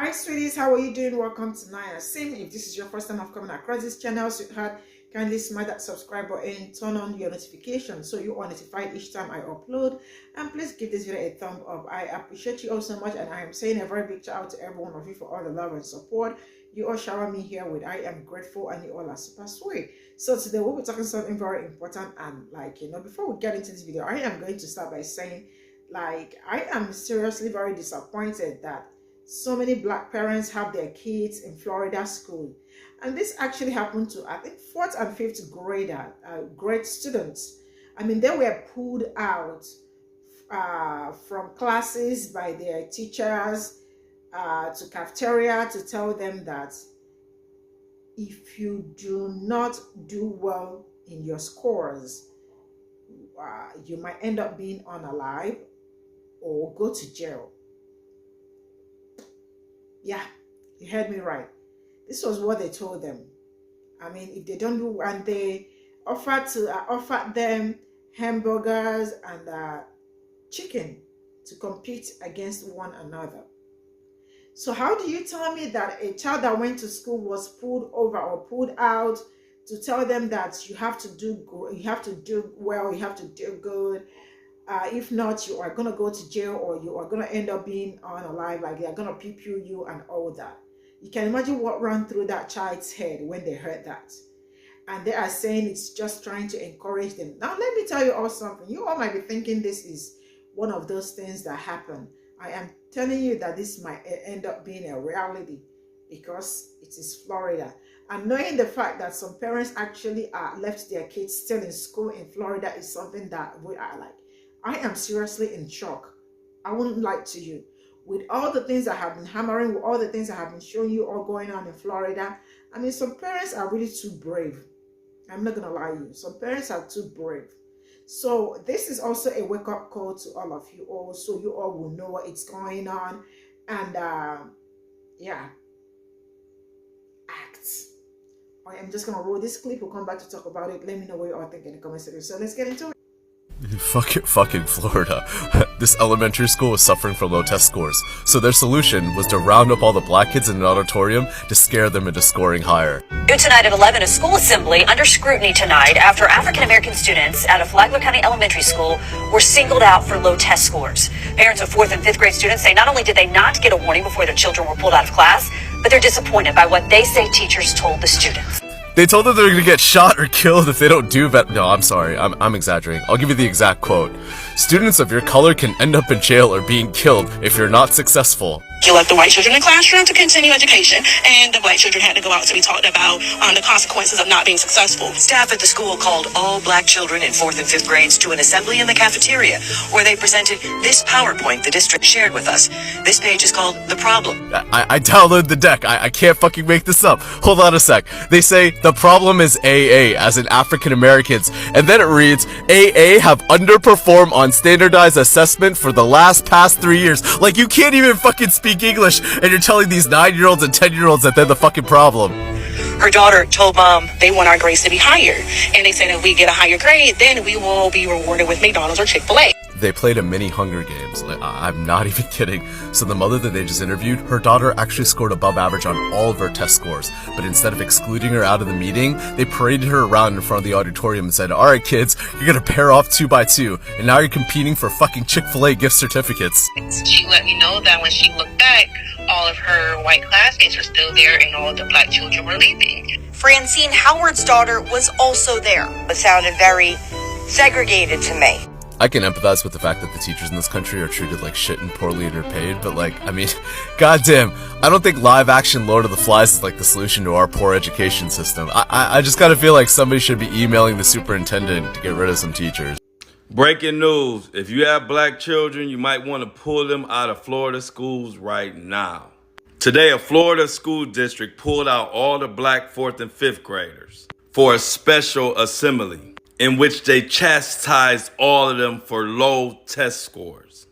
Hi sweeties, how are you doing? Welcome to Naya Sim. If this is your first time of coming across this channel, sweetheart, kindly smash that subscribe button, turn on your notifications so you are notified each time I upload, and please give this video a thumb up. I appreciate you all so much, and I am saying a very big shout out to every one of you for all the love and support you all shower me here with. I am grateful, and you all are super sweet. So today we'll be talking something very important, and before we get into this video, I am going to start by saying, I am seriously very disappointed that so many black parents have their kids in Florida school, and this actually happened to, I think, 4th and 5th grade students. I mean, they were pulled out from classes by their teachers to cafeteria to tell them that if you do not do well in your scores, you might end up being unalive or go to jail. Yeah, you heard me right. This was what they told them. I mean, if they don't do, and they offered them hamburgers and chicken to compete against one another. So how do you tell me that a child that went to school was pulled over or pulled out to tell them that you have to do good, you have to do well, you have to do good? If not, you are going to go to jail, or you are going to end up being unalive, like they are going to Pe0ple you and all that. You can imagine what ran through that child's head when they heard that. And they are saying it's just trying to encourage them. Now, let me tell you all something. You all might be thinking this is one of those things that happen. I am telling you that this might end up being a reality because it is Florida. And knowing the fact that some parents actually left their kids still in school in Florida is something that we are like, I am seriously in shock. I wouldn't lie to you. With all the things I have been hammering, with all the things I have been showing you all going on in Florida, I mean, some parents are really too brave. I'm not going to lie to you. Some parents are too brave. So this is also a wake-up call to all of you all, so you all will know what is going on. And yeah, act. I am just going to roll this clip. We'll come back to talk about it. Let me know what you all think in the comment section. So let's get into it. Fucking Florida. This elementary school was suffering from low test scores, so their solution was to round up all the black kids in an auditorium to scare them into scoring higher. New tonight at 11, a school assembly under scrutiny tonight after African-American students at a Flagler County elementary school were singled out for low test scores. Parents of 4th and 5th grade students say not only did they not get a warning before their children were pulled out of class, but they're disappointed by what they say teachers told the students. They told them they're gonna get shot or killed if they don't do better. No, I'm sorry, I'm exaggerating. I'll give you the exact quote. Students of your color can end up in jail or being killed if you're not successful. You left the white children in the classroom to continue education, and the black children had to go out to be talked about the consequences of not being successful. Staff at the school called all black children in 4th and 5th grades to an assembly in the cafeteria where they presented this PowerPoint the district shared with us. This page is called The Problem. I downloaded the deck. I can't fucking make this up. Hold on a sec. They say the problem is AA, as in African Americans, and then it reads, AA have underperformed on standardized assessment for the past 3 years. Like, you can't even fucking speak English, and you're telling these 9-year-olds and 10-year-olds that they're the fucking problem. Her daughter told mom they want our grades to be higher, and they said if we get a higher grade, then we will be rewarded with McDonald's or Chick-fil-A. They played a mini Hunger Games. Like, I'm not even kidding. So the mother that they just interviewed, her daughter actually scored above average on all of her test scores. But instead of excluding her out of the meeting, they paraded her around in front of the auditorium and said, alright kids, you're gonna pair off 2 by 2, and now you're competing for fucking Chick-fil-A gift certificates. She let me know that when she looked back, all of her white classmates were still there and all the black children were leaving. Francine Howard's daughter was also there. It sounded very segregated to me. I can empathize with the fact that the teachers in this country are treated like shit and poorly underpaid, but I mean, goddamn, I don't think live action Lord of the Flies is like the solution to our poor education system. I just gotta feel like somebody should be emailing the superintendent to get rid of some teachers. Breaking news, if you have black children, you might want to pull them out of Florida schools right now. Today, a Florida school district pulled out all the black 4th and 5th graders for a special assembly, in which they chastised all of them for low test scores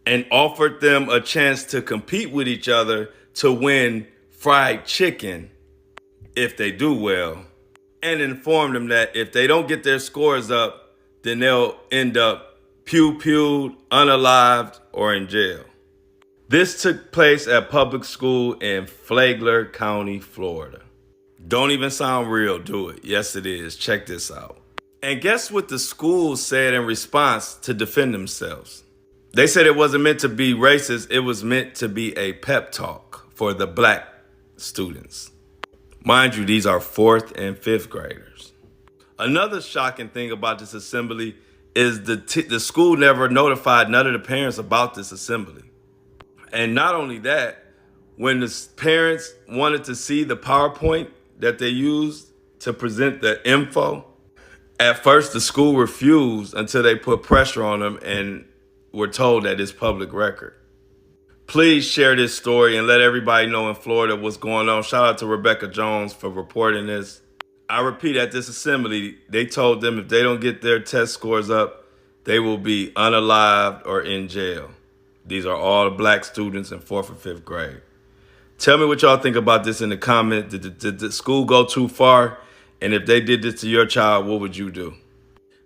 and offered them a chance to compete with each other to win fried chicken if they do well, and informed them that if they don't get their scores up, then they'll end up Pe0pled, unalived, or in jail. This took place at public school in Flagler County, Florida. Don't even sound real, do it. Yes, it is. Check this out. And guess what the school said in response to defend themselves? They said it wasn't meant to be racist. It was meant to be a pep talk for the black students. Mind you, these are 4th and 5th graders. Another shocking thing about this assembly is the school never notified none of the parents about this assembly. And not only that, when the parents wanted to see the PowerPoint that they used to present the info, at first the school refused until they put pressure on them and were told that it's public record. Please share this story and let everybody know in Florida what's going on. Shout out to Rebecca Jones for reporting this. I repeat, at this assembly, they told them if they don't get their test scores up, they will be unalived or in jail. These are all black students in 4th and 5th grade. Tell me what y'all think about this in the comment. Did the school go too far? And if they did this to your child, what would you do?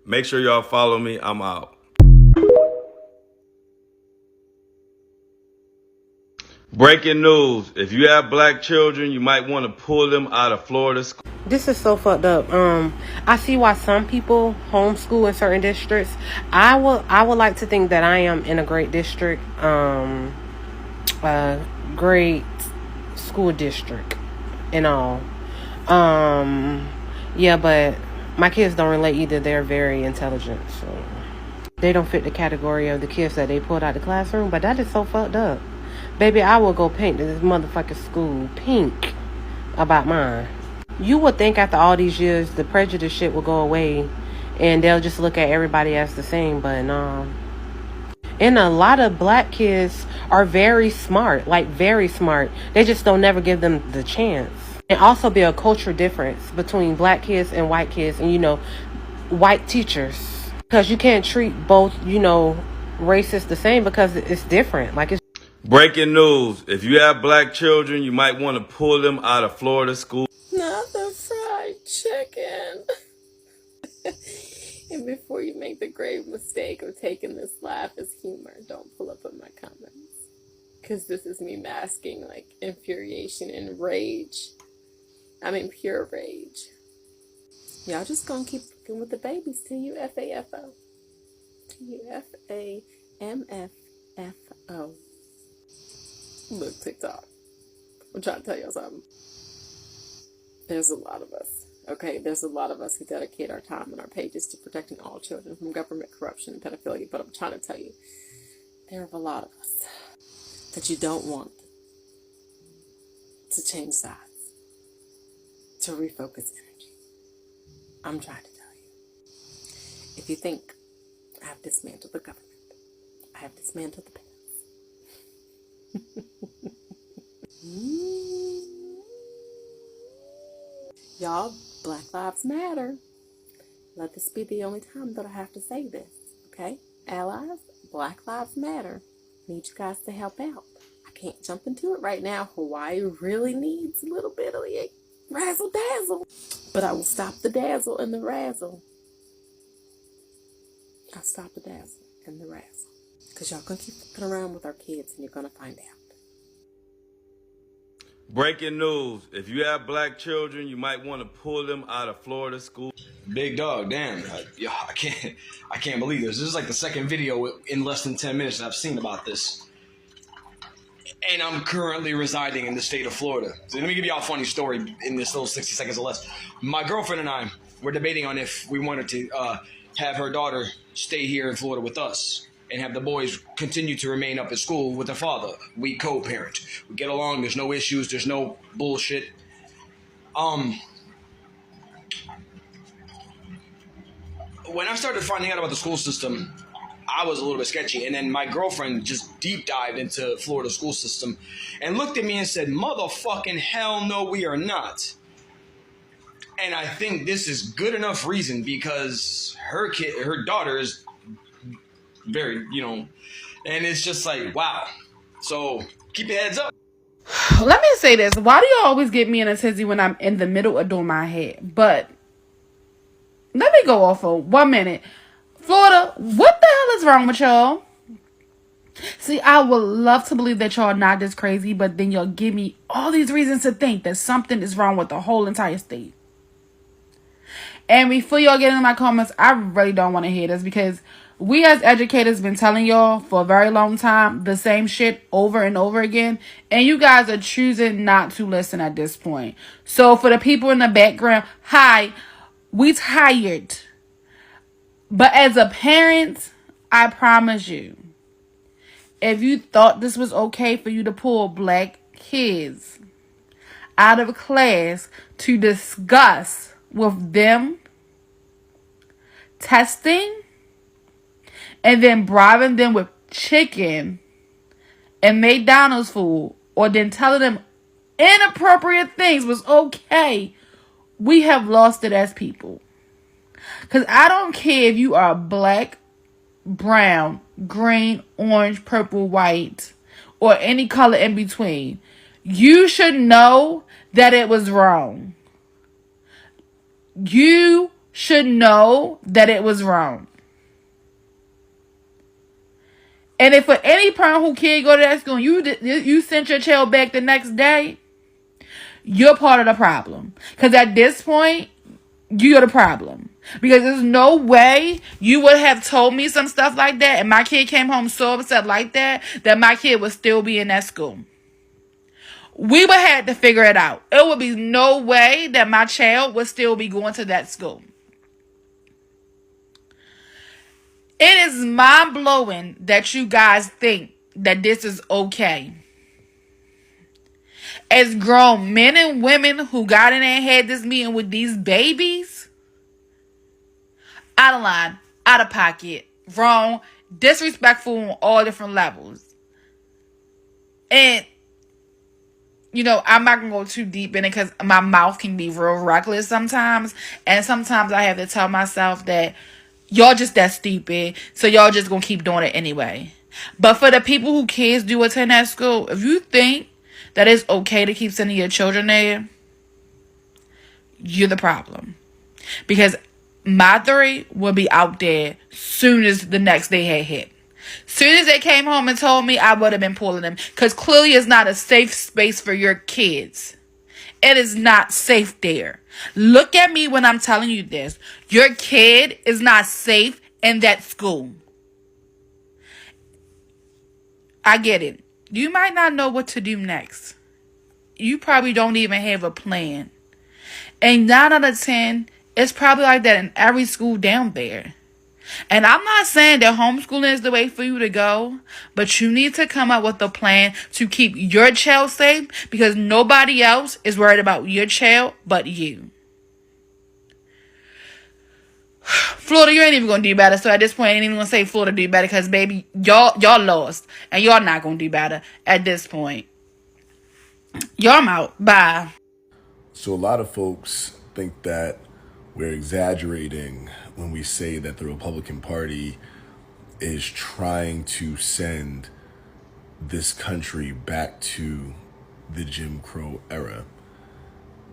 Make sure y'all follow me. I'm out. Breaking news. If you have black children, you might want to pull them out of Florida school. This is so fucked up. I see why some people homeschool in certain districts. I would like to think that I am in a great district, great school district and all. Yeah, but my kids don't relate either. They're very intelligent, so they don't fit the category of the kids that they pulled out the classroom. But that is so fucked up. Baby, I will go paint this motherfucking school pink about mine. You would think after all these years, the prejudice shit will go away and they'll just look at everybody as the same, but no. And a lot of black kids are very smart, like very smart. They just don't never give them the chance. And also be a culture difference between black kids and white kids and, white teachers. Because you can't treat both, races the same because it's different. Like it's Breaking news. If you have black children, you might want to pull them out of Florida school. Not the fried chicken. And before you make the grave mistake of taking this laugh as humor, don't pull up in my comments. Because this is me masking like infuriation and rage. I mean pure rage. Y'all just gonna keep fucking with the babies till you F-A-F-O. Till you F-A-M-F-F-O. Look, TikTok. I'm trying to tell y'all something. There's a lot of us. Okay, there's a lot of us who dedicate our time and our pages to protecting all children from government corruption and pedophilia. But I'm trying to tell you, there are a lot of us that you don't want to change sides, to refocus energy. I'm trying to tell you. If you think I have dismantled the government, I have dismantled the parents. Y'all, Black Lives Matter. Let this be the only time that I have to say this, okay? Allies, Black Lives Matter. Need you guys to help out. I can't jump into it right now. Hawaii really needs a little bit of a razzle dazzle. But I will stop the dazzle and the razzle. I'll stop the dazzle and the razzle. Because y'all gonna keep fucking around with our kids and you're gonna find out. Breaking news. If you have black children, you might want to pull them out of Florida school. Big dog, damn. I can't believe this. This is like the second video in less than 10 minutes that I've seen about this. And I'm currently residing in the state of Florida. So let me give you all a funny story in this little 60 seconds or less. My girlfriend and I were debating on if we wanted to have her daughter stay here in Florida with us and have the boys continue to remain up at school with their father. We co-parent. We get along. There's no issues. There's no bullshit. When I started finding out about the school system, I was a little bit sketchy. And then my girlfriend just deep dived into Florida school system and looked at me and said, motherfucking hell no, we are not. And I think this is good enough reason because her daughter is very, and it's just like, wow. So keep your heads up. Let me say this. Why do you always get me in a tizzy when I'm in the middle of doing my hair? But let me go off for 1 minute. Florida, what the hell is wrong with y'all? See, I would love to believe that y'all are not this crazy, but then y'all give me all these reasons to think that something is wrong with the whole entire state. And before y'all get into my comments, I really don't want to hear this, because we as educators been telling y'all for a very long time the same shit over and over again, and you guys are choosing not to listen at this point. So for the people in the background, hi, we tired. But as a parent, I promise you, if you thought this was okay for you to pull black kids out of class to discuss with them testing and then bribing them with chicken and McDonald's food, or then telling them inappropriate things was okay, we have lost it as people. Because I don't care if you are black, brown, green, orange, purple, white, or any color in between. You should know that it was wrong. You should know that it was wrong. And if for any parent who can't go to that school, you sent your child back the next day, you're part of the problem. Because at this point, you're the problem. Because there's no way you would have told me some stuff like that, and my kid came home so upset like that my kid would still be in that school. We would have to figure it out. It would be no way that my child would still be going to that school. It is mind-blowing that you guys think that this is okay. As grown men and women who got in and had this meeting with these babies, out of line, out of pocket, wrong, disrespectful on all different levels. And, I'm not going to go too deep in it because my mouth can be real reckless sometimes. And sometimes I have to tell myself that y'all just that stupid, so y'all just going to keep doing it anyway. But for the people who kids do attend that school, if you think that it's okay to keep sending your children there, you're the problem. Because my three will be out there soon as the next day had hit. Soon as they came home and told me, I would have been pulling them. Because clearly it's not a safe space for your kids. It is not safe there. Look at me when I'm telling you this. Your kid is not safe in that school. I get it. You might not know what to do next. You probably don't even have a plan. And 9 out of 10, it's probably like that in every school down there. And I'm not saying that homeschooling is the way for you to go, but you need to come up with a plan to keep your child safe, because nobody else is worried about your child but you. Florida, you ain't even gonna do better. So at this point, I ain't even gonna say Florida do better, because baby, y'all lost, and y'all not gonna do better at this point. Y'all, I'm out. Bye. So a lot of folks think that we're exaggerating when we say that the Republican Party is trying to send this country back to the Jim Crow era.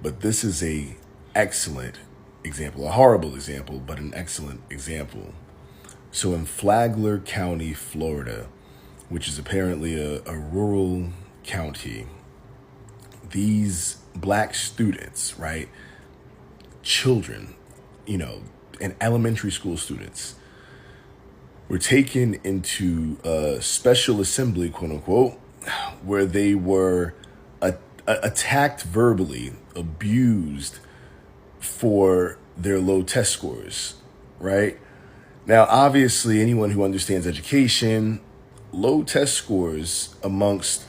But this is a excellent example, a horrible example, but an excellent example. So in Flagler County, Florida, which is apparently a rural county, these black students, right, children, and elementary school students were taken into a special assembly, quote unquote, where they were attacked verbally, abused for their low test scores, right? Now, obviously, anyone who understands education, low test scores amongst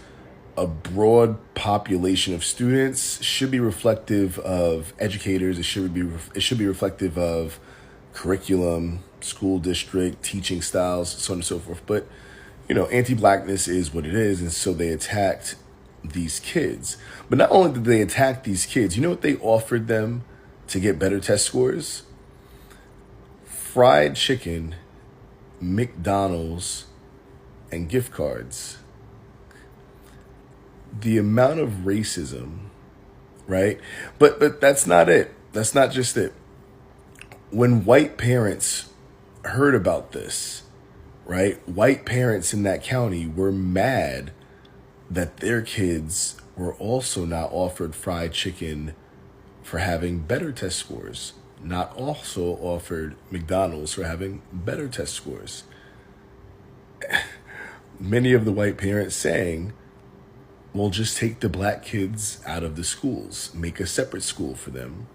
a broad population of students should be reflective of educators. It should be reflective of curriculum, school district, teaching styles, so on and so forth. But, anti-blackness is what it is, and so they attacked these kids. But not only did they attack these kids, you know what they offered them to get better test scores? Fried chicken, McDonald's, and gift cards. The amount of racism, right? But that's not it. That's not just it. When white parents heard about this, right? White parents in that county were mad that their kids were also not offered fried chicken for having better test scores, not also offered McDonald's for having better test scores. Many of the white parents saying, well, just take the black kids out of the schools, make a separate school for them.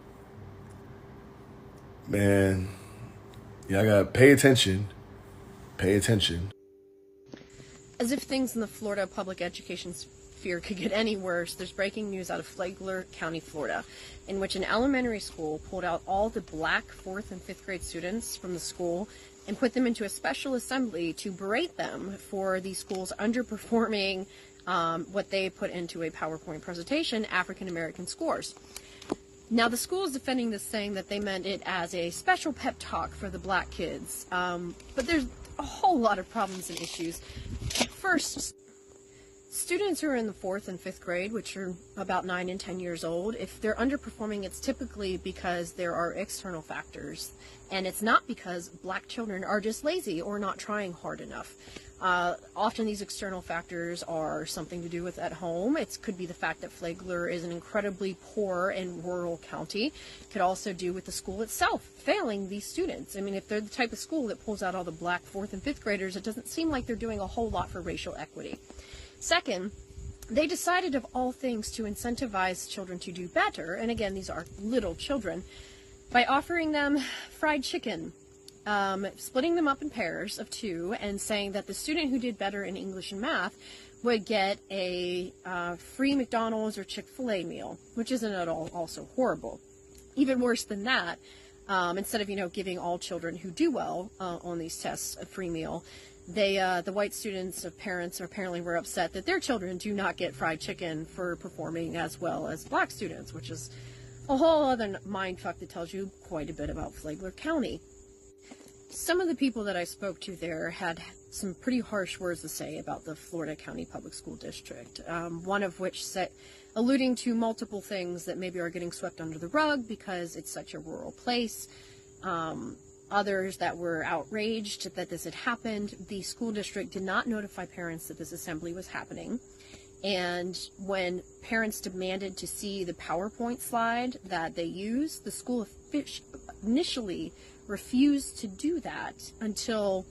Man, y'all gotta pay attention. Pay attention. As if things in the Florida public education sphere could get any worse, there's breaking news out of Flagler County, Florida, in which an elementary school pulled out all the black 4th and 5th grade students from the school and put them into a special assembly to berate them for the school's underperforming what they put into a PowerPoint presentation, African American scores. Now, the school is defending this, saying that they meant it as a special pep talk for the black kids. But there's a whole lot of problems and issues. First, students who are in the 4th and 5th grade, which are about 9 and 10 years old, if they're underperforming, it's typically because there are external factors. And it's not because black children are just lazy or not trying hard enough. Often these external factors are something to do with at home. It could be the fact that Flagler is an incredibly poor and rural county. It could also do with the school itself failing these students. I mean, if they're the type of school that pulls out all the black 4th and 5th graders, it doesn't seem like they're doing a whole lot for racial equity. Second, they decided of all things to incentivize children to do better, and again, these are little children, by offering them fried chicken. Splitting them up in pairs of 2 and saying that the student who did better in English and math would get a free McDonald's or Chick-fil-A meal, which isn't at all also horrible. Even worse than that, instead of, giving all children who do well on these tests a free meal, the white students of parents apparently were upset that their children do not get fried chicken for performing as well as black students, which is a whole other mindfuck that tells you quite a bit about Flagler County. Some of the people that I spoke to there had some pretty harsh words to say about the Florida County Public School District, one of which alluding to multiple things that maybe are getting swept under the rug because it's such a rural place. Others that were outraged that this had happened. The school district did not notify parents that this assembly was happening. And when parents demanded to see the PowerPoint slide that they used, the school initially refused to do that until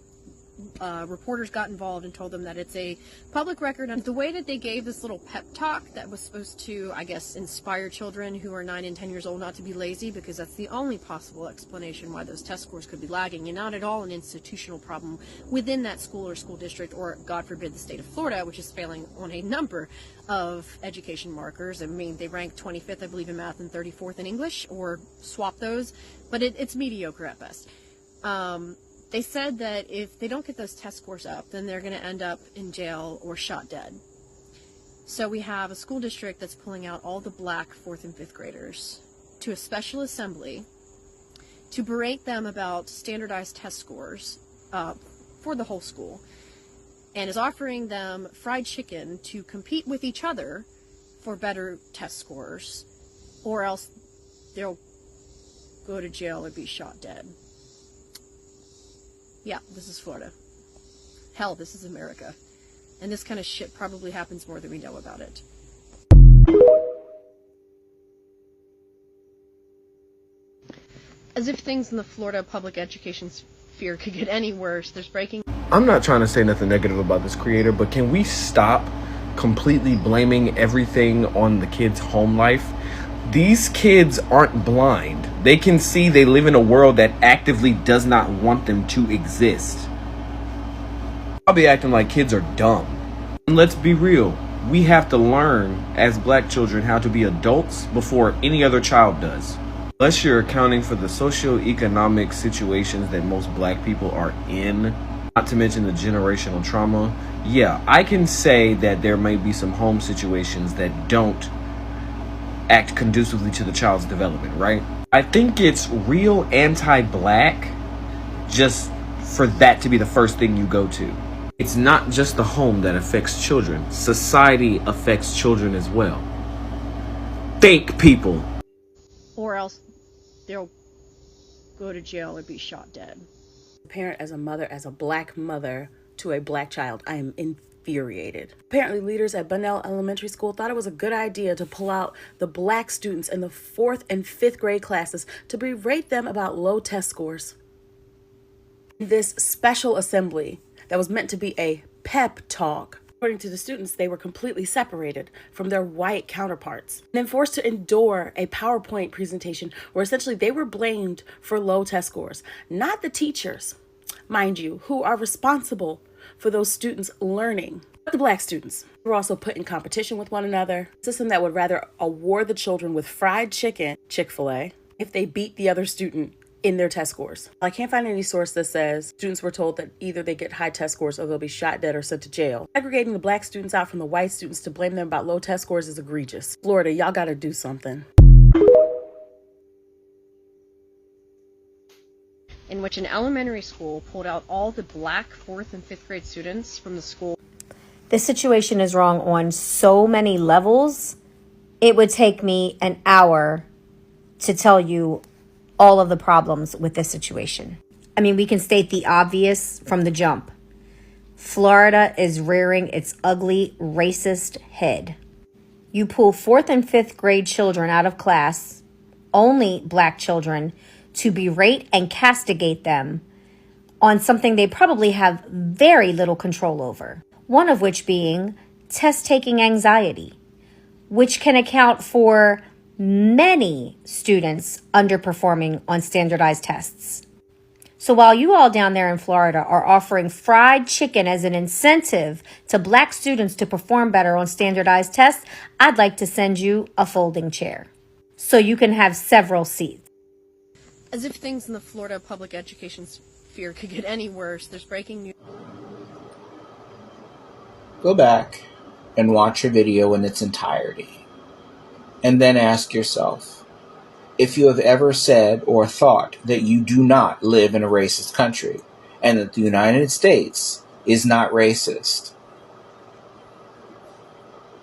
reporters got involved and told them that it's a public record. And the way that they gave this little pep talk that was supposed to, I guess, inspire children who are 9 and 10 years old not to be lazy, because that's the only possible explanation why those test scores could be lagging, and not at all an institutional problem within that school or school district, or God forbid the state of Florida, which is failing on a number of education markers. I mean, they rank 25th, I believe, in math and 34th in English, or swap those, but it's mediocre at best. They said that if they don't get those test scores up, then they're going to end up in jail or shot dead. So we have a school district that's pulling out all the black 4th and 5th graders to a special assembly to berate them about standardized test scores for the whole school, and is offering them fried chicken to compete with each other for better test scores, or else they'll go to jail or be shot dead. Yeah, this is Florida. Hell, this is America. And this kind of shit probably happens more than we know about it. As if things in the Florida public education sphere could get any worse, there's breaking... I'm not trying to say nothing negative about this creator, but can we stop completely blaming everything on the kids' home life? These kids aren't blind. They can see they live in a world that actively does not want them to exist. I'll be acting like kids are dumb. And let's be real, we have to learn as black children how to be adults before any other child does. Unless you're accounting for the socioeconomic situations that most black people are in, not to mention the generational trauma, yeah, I can say that there may be some home situations that don't act conducively to the child's development, right? I think it's real anti-black just for that to be the first thing you go to. It's not just the home that affects children. Society affects children as well. Think, people. Or else they'll go to jail or be shot dead. Parent, as a mother, as a black mother, to a black child. I am infuriated. Apparently, leaders at Bunnell Elementary School thought it was a good idea to pull out the black students in the 4th and 5th grade classes to berate them about low test scores. This special assembly that was meant to be a pep talk, according to the students, they were completely separated from their white counterparts and then forced to endure a PowerPoint presentation where essentially they were blamed for low test scores, not the teachers, mind you, who are responsible for those students learning. But the black students were also put in competition with one another, a system that would rather award the children with fried chicken, Chick-fil-A, if they beat the other student in their test scores. I can't find any source that says students were told that either they get high test scores or they'll be shot dead or sent to jail. Segregating the black students out from the white students to blame them about low test scores is egregious. Florida, y'all gotta do something. In which an elementary school pulled out all the black 4th and 5th grade students from the school. This situation is wrong on so many levels. It would take me an hour to tell you all of the problems with this situation. I mean, we can state the obvious from the jump. Florida is rearing its ugly, racist head. You pull 4th and 5th grade children out of class, only black children, to berate and castigate them on something they probably have very little control over. One of which being test-taking anxiety, which can account for many students underperforming on standardized tests. So while you all down there in Florida are offering fried chicken as an incentive to black students to perform better on standardized tests, I'd like to send you a folding chair so you can have several seats. As if things in the Florida public education sphere could get any worse, there's breaking news. Go back and watch your video in its entirety. And then ask yourself if you have ever said or thought that you do not live in a racist country and that the United States is not racist.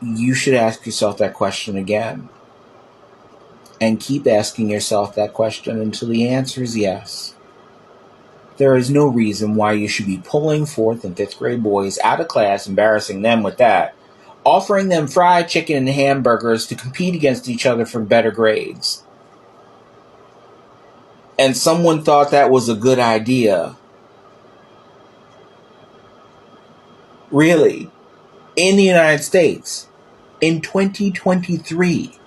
You should ask yourself that question again. And keep asking yourself that question until the answer is yes. There is no reason why you should be pulling 4th and 5th grade boys out of class, embarrassing them with that, offering them fried chicken and hamburgers to compete against each other for better grades. And someone thought that was a good idea. Really? In the United States? In 2023?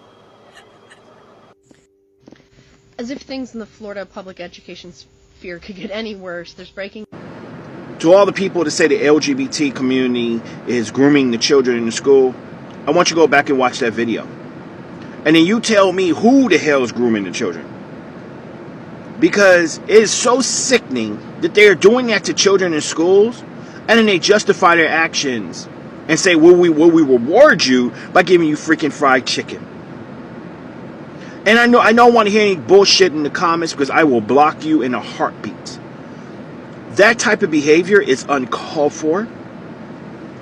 As if things in the Florida public education sphere could get any worse, there's breaking. To all the people that say the LGBT community is grooming the children in the school, I want you to go back and watch that video. And then you tell me who the hell is grooming the children. Because it is so sickening that they are doing that to children in schools, and then they justify their actions and say, will we reward you by giving you freaking fried chicken? And I don't want to hear any bullshit in the comments because I will block you in a heartbeat. That type of behavior is uncalled for.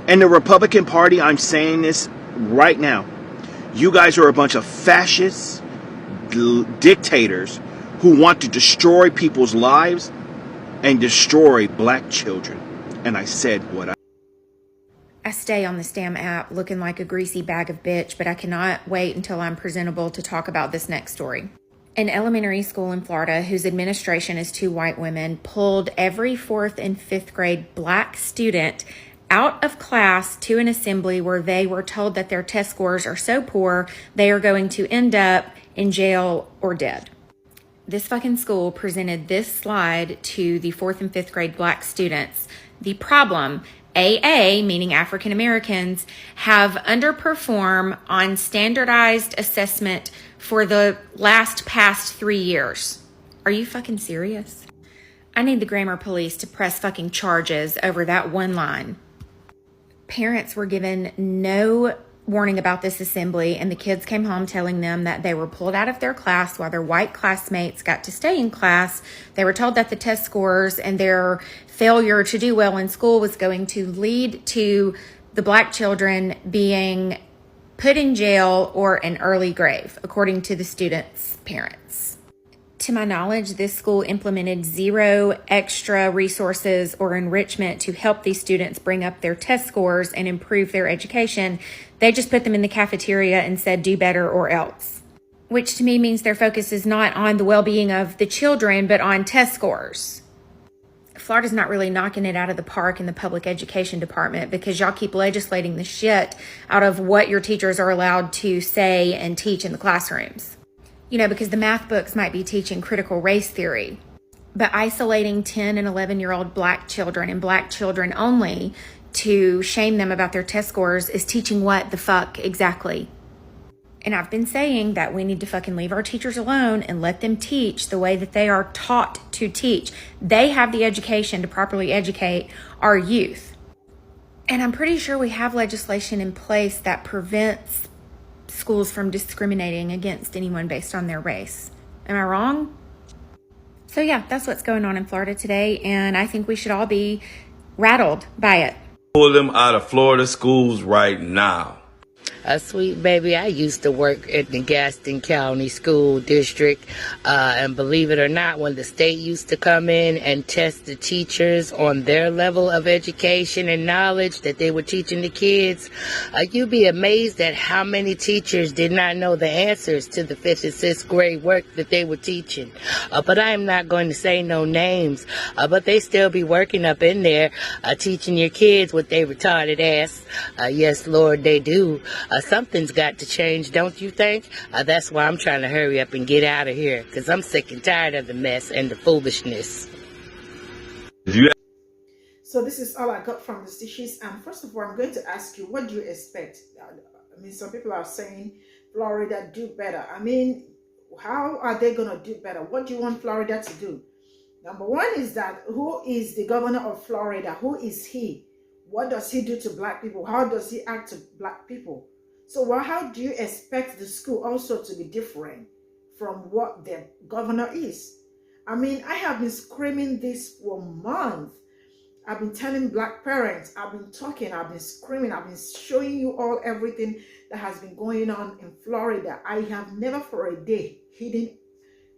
And the Republican Party, I'm saying this right now, you guys are a bunch of fascists, dictators who want to destroy people's lives and destroy black children. And I said what I stay on the STAM app looking like a greasy bag of bitch, but I cannot wait until I'm presentable to talk about this next story. An elementary school in Florida whose administration is 2 white women pulled every 4th and 5th grade black student out of class to an assembly where they were told that their test scores are so poor they are going to end up in jail or dead. This fucking school presented this slide to the 4th and 5th grade black students. The problem, AA, meaning African Americans, have underperformed on standardized assessment for the past 3 years. Are you fucking serious? I need the grammar police to press fucking charges over that one line. Parents were given no warning about this assembly, and the kids came home telling them that they were pulled out of their class while their white classmates got to stay in class. They were told that the test scores and their failure to do well in school was going to lead to the black children being put in jail or an early grave, according to the students' parents. To my knowledge, this school implemented 0 extra resources or enrichment to help these students bring up their test scores and improve their education. They just put them in the cafeteria and said, do better or else. Which to me means their focus is not on the well-being of the children, but on test scores. Florida's not really knocking it out of the park in the public education department because y'all keep legislating the shit out of what your teachers are allowed to say and teach in the classrooms. You know, because the math books might be teaching critical race theory, but isolating 10 and 11-year-old black children and black children only to shame them about their test scores is teaching what the fuck exactly? And I've been saying that we need to fucking leave our teachers alone and let them teach the way that they are taught to teach. They have the education to properly educate our youth. And I'm pretty sure we have legislation in place that prevents schools from discriminating against anyone based on their race. Am I wrong? So yeah, that's what's going on in Florida today, and I think we should all be rattled by it. Pull them out of Florida schools right now. Sweet baby, I used to work at the Gaston County School District, and believe it or not, when the state used to come in and test the teachers on their level of education and knowledge that they were teaching the kids, you'd be amazed at how many teachers did not know the answers to the 5th and 6th grade work that they were teaching. But I am not going to say no names, but they still be working up in there, teaching your kids what they retarded ass. Yes, Lord, they do. Something's got to change, don't you think? That's why I'm trying to hurry up and get out of here, because I'm sick and tired of the mess and the foolishness. So this is all I got from the stitches. And first of all, I'm going to ask you, what do you expect? I mean, some people are saying Florida do better. I mean, how are they going to do better? What do you want Florida to do? Number one is that, who is the governor of Florida? Who is he? What does he do to black people? How does he act to black people? So how do you expect the school also to be different from what the governor is? I mean, I have been screaming this for months. I've been telling black parents, I've been talking, I've been screaming, I've been showing you all everything that has been going on in Florida. I have never for a day hidden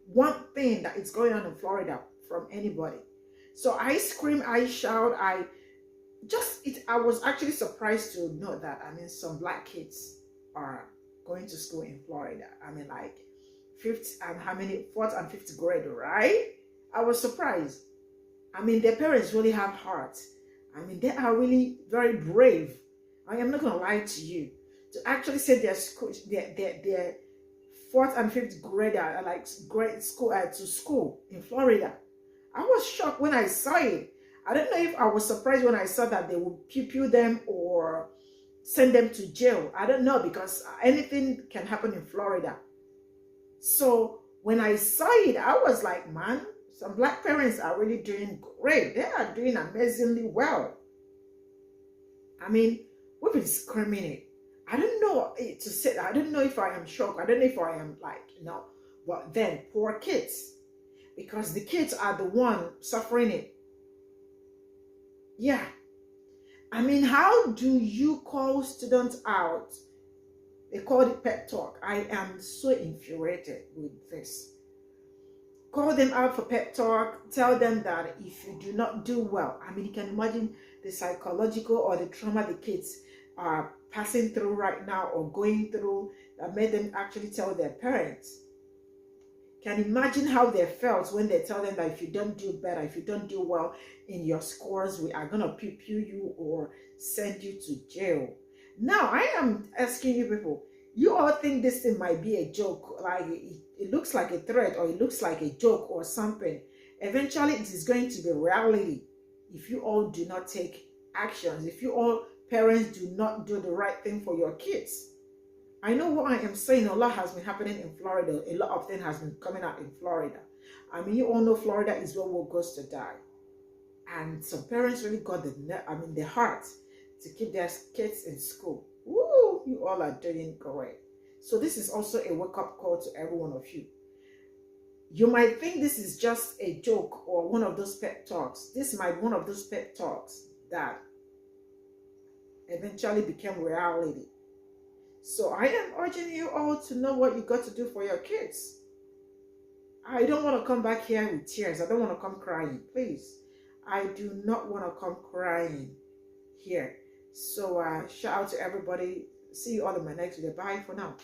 one thing that is going on in Florida from anybody. So I scream, I shout, I was actually surprised to know that, I mean, some black kids are going to school in Florida. I mean, like 4th and 5th grade, right? I was surprised. I mean, their parents really have heart. I mean, they are really very brave. I am not going to lie to you. To actually say their 4th and 5th grader are like grade school to school in Florida. I was shocked when I saw it. I don't know if I was surprised when I saw that they would pew them or send them to jail. I don't know, because anything can happen in Florida. So when I saw it, I was like, man, some black parents are really doing great. They are doing amazingly well. I mean, we've been screaming it. I don't know to say. I don't know if I am shocked. I don't know if I am like, no. But then, poor kids. Because the kids are the one suffering it. Yeah. I mean, how do you call students out? They call it pep talk. I am so infuriated with this. Call them out for pep talk. Tell them that if you do not do well, I mean, you can imagine the psychological or the trauma the kids are passing through right now or going through that made them actually tell their parents. Can imagine how they felt when they tell them that if you don't do better, if you don't do well in your scores, we are going to pew you or send you to jail. Now, I am asking you people, you all think this thing might be a joke, like it looks like a threat or it looks like a joke or something. Eventually, it is going to be reality if you all do not take actions, if you all parents do not do the right thing for your kids. I know what I am saying. A lot has been happening in Florida. A lot of things has been coming out in Florida. I mean, you all know Florida is where war goes to die. And some parents really got the heart to keep their kids in school. Woo! You all are doing great. So this is also a wake-up call to every one of you. You might think this is just a joke or one of those pep talks. This might be one of those pep talks that eventually became reality. So I am urging you all to know what you got to do for your kids. I don't want to come back here with tears. I don't want to come crying. Please. I do not want to come crying here. So shout out to everybody. See you all in my next video. Bye for now.